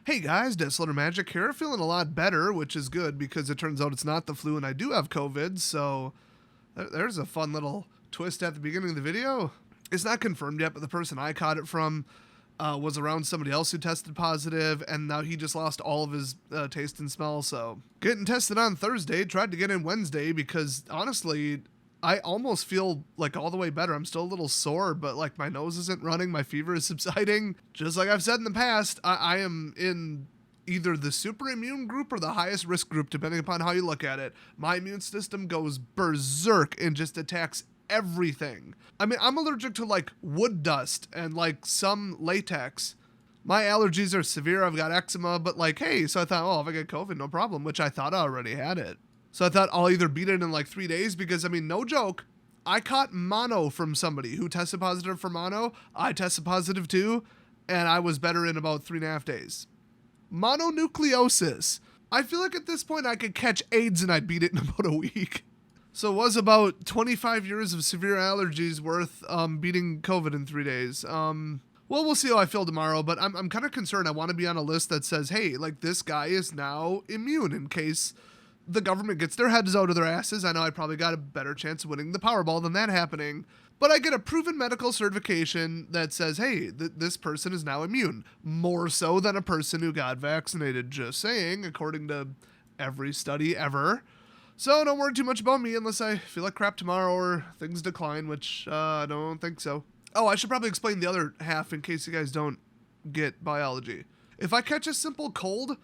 Hey guys, Deslater Magic here, feeling a lot better, which is good because it turns out it's not the flu and I do have COVID, so there's a fun little twist at the beginning of the video. It's not confirmed yet, but the person I caught it from was around somebody else who tested positive, and now he just lost all of his taste and smell, so getting tested on Thursday, tried to get in Wednesday because honestly, I almost feel like all the way better. I'm still a little sore, but like my nose isn't running, my fever is subsiding. Just like I've said in the past, I am in either the super immune group or the highest risk group, depending upon how you look at it. My immune system goes berserk and just attacks everything. I mean, I'm allergic to like wood dust and like some latex. My allergies are severe. I've got eczema, but like, hey, so I thought, oh, if I get COVID, no problem, which I thought I already had it. So I thought I'll either beat it in like 3 days because, I mean, no joke, I caught mono from somebody who tested positive for mono. I tested positive too, and I was better in about 3.5 days. Mononucleosis. I feel like at this point I could catch AIDS and I'd beat it in about a week. So it was about 25 years of severe allergies worth beating COVID in 3 days. Well, we'll see how I feel tomorrow, but I'm kind of concerned. I want to be on a list that says, hey, like this guy is now immune in case the government gets their heads out of their asses. I know I probably got a better chance of winning the Powerball than that happening, but I get a proven medical certification that says, hey, this person is now immune, more so than a person who got vaccinated, just saying, according to every study ever. So don't worry too much about me unless I feel like crap tomorrow or things decline, which I don't think so. Oh, I should probably explain the other half in case you guys don't get biology. If I catch a simple cold,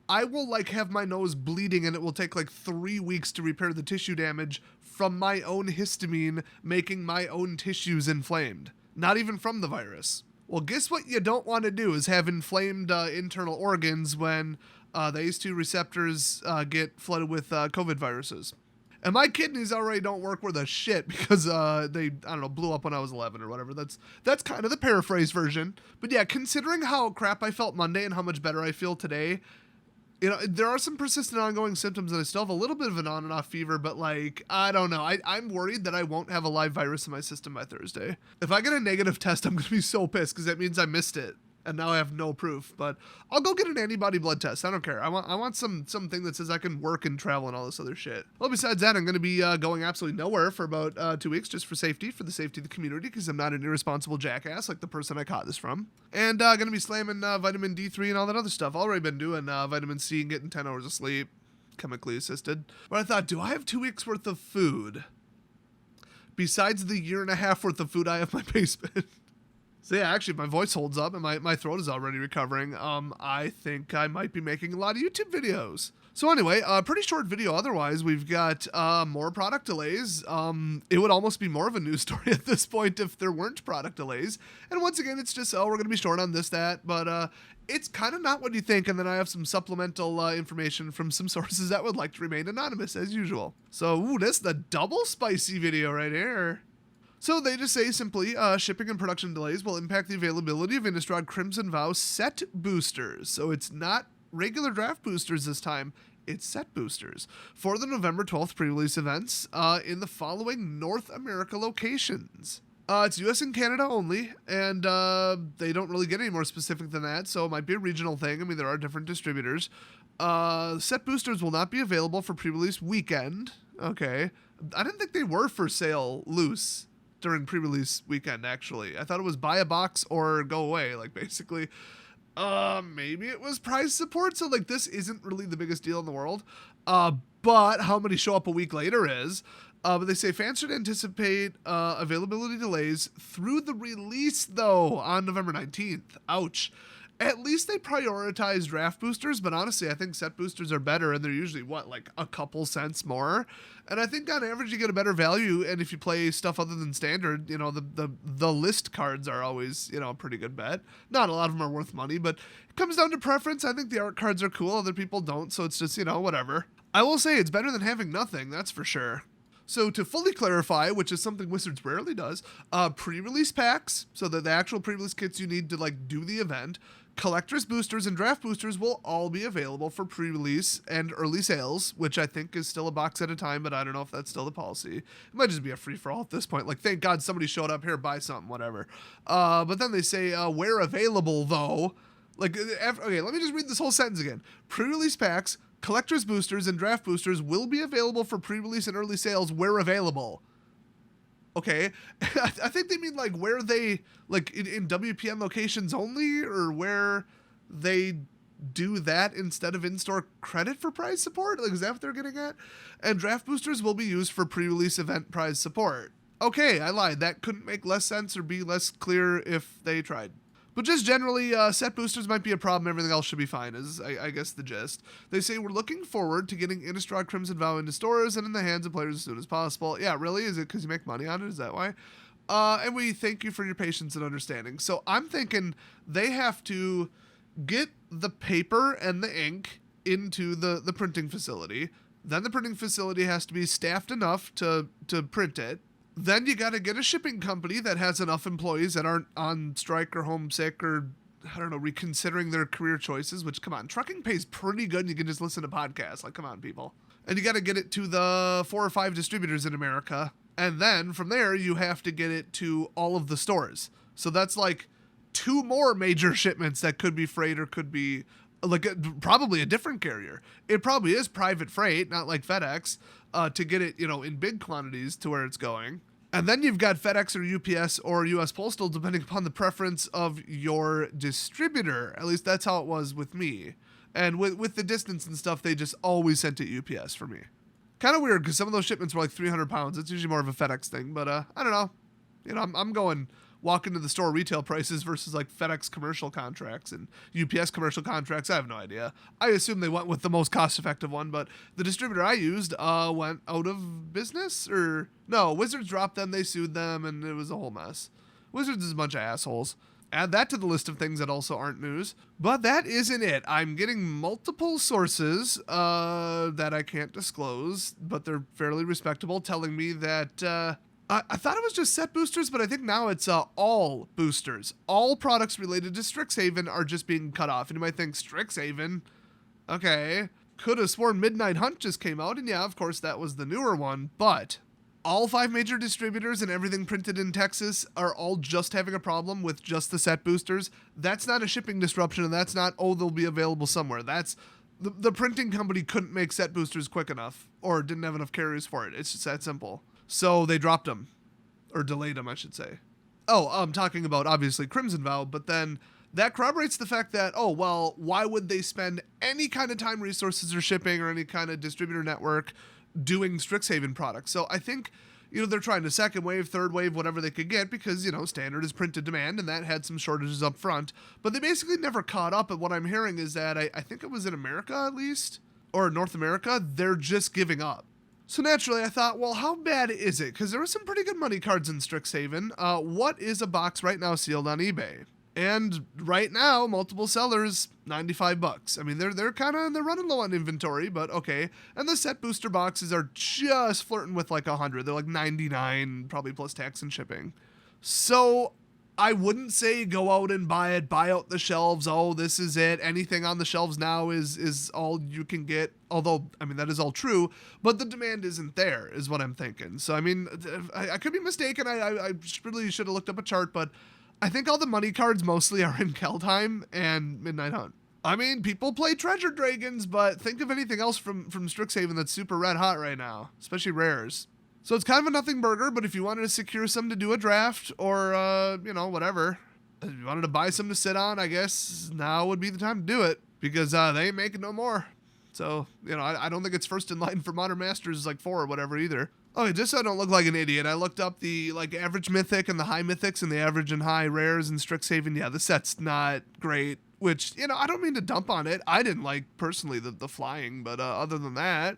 I will like have my nose bleeding and it will take like 3 weeks to repair the tissue damage from my own histamine making my own tissues inflamed. Not even from the virus. Well, guess what you don't want to do is have inflamed internal organs when the ACE2 receptors get flooded with COVID viruses. And my kidneys already don't work worth a shit because they, I don't know, blew up when I was 11 or whatever. That's kind of the paraphrase version. But yeah, considering how crap I felt Monday and how much better I feel today, you know, there are some persistent ongoing symptoms and I still have a little bit of an on and off fever, but like, I don't know. I'm worried that I won't have a live virus in my system by Thursday. If I get a negative test, I'm going to be so pissed because that means I missed it. And now I have no proof, but I'll go get an antibody blood test. I don't care. I want something that says I can work and travel and all this other shit. Well, besides that, I'm going to be going absolutely nowhere for about 2 weeks just for the safety of the community, because I'm not an irresponsible jackass like the person I caught this from. And going to be slamming vitamin D3 and all that other stuff. Already been doing vitamin C and getting 10 hours of sleep, chemically assisted. But I thought, do I have 2 weeks worth of food besides the 1.5 years worth of food I have in my basement? So yeah, actually my voice holds up and my throat is already recovering. I think I might be making a lot of YouTube videos. So anyway, pretty short video otherwise. We've got more product delays. It would almost be more of a news story at this point if there weren't product delays. And once again, it's just, oh, we're going to be short on this, that, but it's kind of not what you think. And then I have some supplemental information from some sources that would like to remain anonymous as usual. So, ooh, this is the double spicy video right here. So they just say simply, shipping and production delays will impact the availability of Innistrad Crimson Vow set boosters. So it's not regular draft boosters this time, it's set boosters for the November 12th pre-release events in the following North America locations. It's US and Canada only, and they don't really get any more specific than that, so it might be a regional thing. I mean, there are different distributors. Set boosters will not be available for pre-release weekend. Okay. I didn't think they were for sale loose during pre-release weekend, actually. I thought it was buy a box or go away, like basically. Maybe it was price support, so like this isn't really the biggest deal in the world. But how many show up a week later is. But they say fans should anticipate availability delays through the release, though, on November 19th. Ouch. At least they prioritize draft boosters, but honestly, I think set boosters are better, and they're usually, what, like a couple cents more? And I think on average you get a better value, and if you play stuff other than standard, you know, the list cards are always, you know, a pretty good bet. Not a lot of them are worth money, but it comes down to preference. I think the art cards are cool, other people don't, so it's just, you know, whatever. I will say it's better than having nothing, that's for sure. So to fully clarify, which is something Wizards rarely does, pre-release packs, so that the actual pre-release kits you need to like do the event, collector's boosters and draft boosters will all be available for pre-release and early sales, which I think is still a box at a time, but I don't know if that's still the policy. It might just be a free-for-all at this point. Like, thank God somebody showed up here, buy something, whatever. But then they say, where available, though, Like, okay, let me just read this whole sentence again. Pre-release packs, collector's boosters, and draft boosters will be available for pre-release and early sales where available. Okay, I think they mean like where they, like in WPN locations only, or where they do that instead of in-store credit for prize support? Like, is that what they're getting at? And draft boosters will be used for pre-release event prize support. Okay, I lied. That couldn't make less sense or be less clear if they tried. But just generally, set boosters might be a problem. Everything else should be fine, is I guess the gist. They say, we're looking forward to getting Innistrad Crimson Vow into stores and in the hands of players as soon as possible. Yeah, really? Is it because you make money on it? Is that why? And we thank you for your patience and understanding. So I'm thinking they have to get the paper and the ink into the printing facility. Then the printing facility has to be staffed enough to print it. Then you got to get a shipping company that has enough employees that aren't on strike or homesick or, I don't know, reconsidering their career choices, which, come on, trucking pays pretty good and you can just listen to podcasts. Like, come on, people. And you got to get it to the 4 or 5 distributors in America. And then from there, you have to get it to all of the stores. So that's like 2 more major shipments that could be freight or could be like probably a different carrier. It probably is private freight, not like FedEx, to get it, in big quantities to where it's going. And then you've got FedEx or UPS or US Postal, depending upon the preference of your distributor. At least that's how it was with me. And with the distance and stuff, they just always sent it UPS for me. Kind of weird because some of those shipments were like 300 pounds. It's usually more of a FedEx thing, but I don't know. I'm going walk into the store retail prices versus like FedEx commercial contracts and UPS commercial contracts. I have no idea. I assume they went with the most cost-effective one, but the distributor I used went out of business, or no, Wizards dropped them, they sued them, and it was a whole mess. Wizards is a bunch of assholes. Add that to the list of things that also aren't news. But that isn't it. I'm getting multiple sources that I can't disclose, but they're fairly respectable, telling me that I thought it was just set boosters, but I think now it's all boosters. All products related to Stixhaven are just being cut off. And you might think, Stixhaven? Okay. Could have sworn Midnight Hunt just came out, and yeah, of course, that was the newer one. But all 5 major distributors and everything printed in Texas are all just having a problem with just the set boosters. That's not a shipping disruption, and that's not, they'll be available somewhere. That's the printing company couldn't make set boosters quick enough, or didn't have enough carriers for it. It's just that simple. So they dropped them, or delayed them, I should say. I'm talking about, obviously, Crimson Vow, but then that corroborates the fact that, why would they spend any kind of time, resources, or shipping, or any kind of distributor network doing Stixhaven products? So I think, they're trying to second wave, third wave, whatever they could get, because, standard is printed demand, and that had some shortages up front. But they basically never caught up, and what I'm hearing is that, I think it was in America, at least, or North America, they're just giving up. So naturally, I thought, well, how bad is it? Because there were some pretty good money cards in Stixhaven. What is a box right now sealed on eBay? And right now, multiple sellers, $95. I mean, they're running low on inventory, but okay. And the set booster boxes are just flirting with like 100. They're like 99, probably plus tax and shipping. So I wouldn't say go out and buy it, buy out the shelves. Oh, this is it. Anything on the shelves now is all you can get. Although, I mean, that is all true, but the demand isn't there, is what I'm thinking. So, I mean, I could be mistaken. I really should have looked up a chart, but I think all the money cards mostly are in Keldheim and Midnight Hunt. I mean, people play Treasure Dragons, but think of anything else from Stixhaven that's super red hot right now, especially rares. So it's kind of a nothing burger, but if you wanted to secure some to do a draft or, whatever, if you wanted to buy some to sit on, I guess now would be the time to do it, because they ain't making no more. So, I don't think it's first in line for Modern Masters like 4 or whatever either. Okay, just so I don't look like an idiot, I looked up the average mythic and the high mythics and the average and high rares in Stixhaven. Yeah, the set's not great, which, I don't mean to dump on it. I didn't like, personally, the flying, but other than that,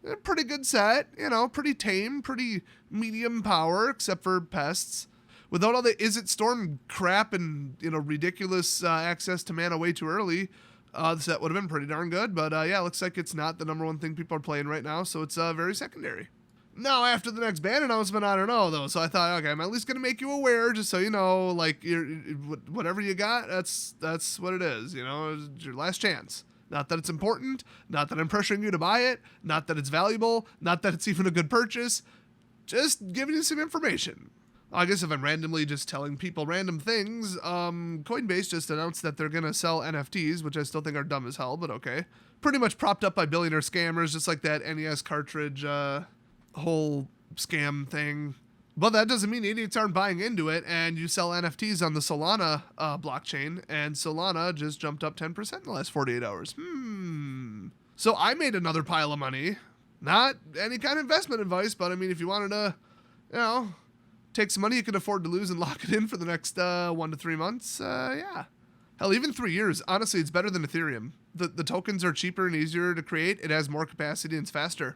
a pretty good set, pretty tame, pretty medium power, except for pests. Without all the Is It Storm crap and, ridiculous access to mana way too early, the set would have been pretty darn good. But yeah, looks like it's not the number one thing people are playing right now, so it's very secondary. Now, after the next ban announcement, I don't know, though. So I thought, okay, I'm at least going to make you aware, just so you know, like, whatever you got, that's what it is, it's your last chance. Not that it's important, not that I'm pressuring you to buy it, not that it's valuable, not that it's even a good purchase, just giving you some information. I guess if I'm randomly just telling people random things, Coinbase just announced that they're going to sell NFTs, which I still think are dumb as hell, but okay. Pretty much propped up by billionaire scammers, just like that NES cartridge whole scam thing. But that doesn't mean idiots aren't buying into it, and you sell NFTs on the Solana blockchain, and Solana just jumped up 10% in the last 48 hours. So I made another pile of money. Not any kind of investment advice, but I mean, if you wanted to, take some money you can afford to lose and lock it in for the next 1 to 3 months, yeah. Hell, even 3 years. Honestly, it's better than Ethereum. The tokens are cheaper and easier to create. It has more capacity and it's faster.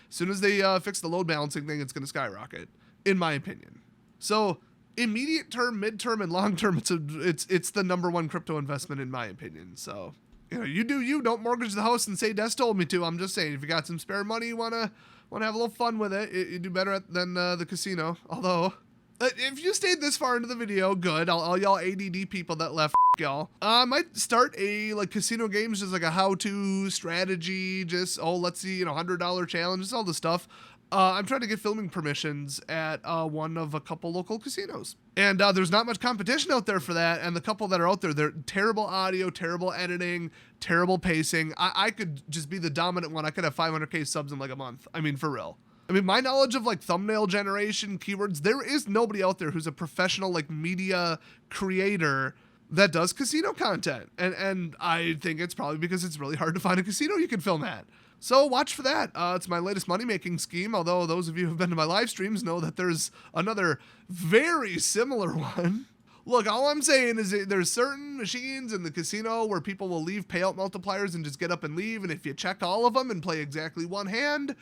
As soon as they fix the load balancing thing, it's going to skyrocket, in my opinion. So immediate term, midterm, and long term, it's the number one crypto investment in my opinion. So you do you. Don't mortgage the house and say Des told me to. I'm just saying, if you got some spare money, you wanna have a little fun with it, you do better than the casino. Although, if you stayed this far into the video, good. All y'all ADD people that left, y'all. I might start a casino games, just like a how-to strategy. Just let's see, $100 challenge, just all the stuff. I'm trying to get filming permissions at one of a couple local casinos. And there's not much competition out there for that. And the couple that are out there, they're terrible audio, terrible editing, terrible pacing. I could just be the dominant one. I could have 500K subs in like a month. I mean, for real. I mean, my knowledge of thumbnail generation, keywords, there is nobody out there who's a professional media creator that does casino content. And I think it's probably because it's really hard to find a casino you can film at. So watch for that. It's my latest money-making scheme, although those of you who have been to my live streams know that there's another very similar one. Look, all I'm saying is there's certain machines in the casino where people will leave payout multipliers and just get up and leave, and if you check all of them and play exactly one hand,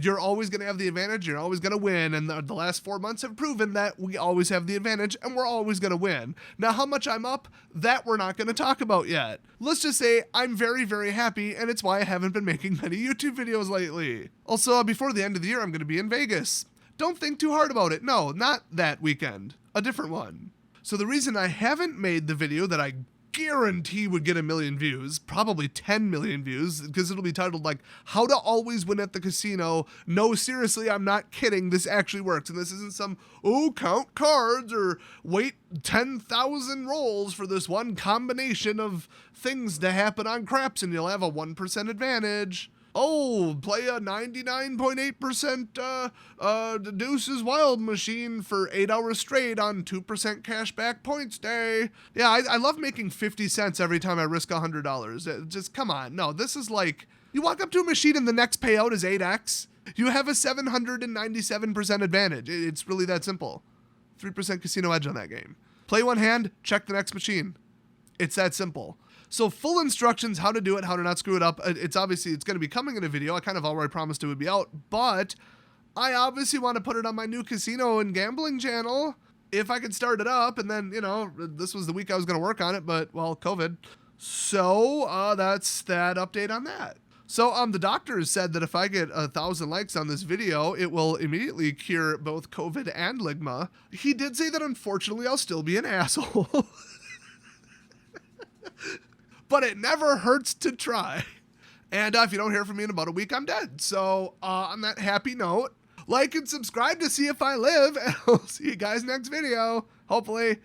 you're always going to have the advantage, you're always going to win, and the last 4 months have proven that we always have the advantage, and we're always going to win. Now, how much I'm up, that we're not going to talk about yet. Let's just say I'm very, very happy, and it's why I haven't been making many YouTube videos lately. Also, before the end of the year, I'm going to be in Vegas. Don't think too hard about it. No, not that weekend. A different one. So the reason I haven't made the video that I guarantee would get 1 million views, probably 10 million views, because it'll be titled how to always win at the casino. No, seriously, I'm not kidding. This actually works. And this isn't some, count cards or wait 10,000 rolls for this one combination of things to happen on craps and you'll have a 1% advantage. Play a 99.8% Deuces Wild machine for 8 hours straight on 2% cashback points day. Yeah, I love making 50 cents every time I risk $100. Just come on. No, this is you walk up to a machine and the next payout is 8x. You have a 797% advantage. It's really that simple. 3% casino edge on that game. Play one hand, check the next machine. It's that simple. So full instructions, how to do it, how to not screw it up. It's going to be coming in a video. I kind of already promised it would be out, but I obviously want to put it on my new casino and gambling channel if I could start it up. And then, this was the week I was going to work on it, but COVID. So that's that update on that. So the doctors said that if I get 1,000 likes on this video, it will immediately cure both COVID and ligma. He did say that unfortunately I'll still be an asshole. But it never hurts to try. And if you don't hear from me in about a week, I'm dead. So on that happy note, like and subscribe to see if I live. And I'll see you guys next video. Hopefully.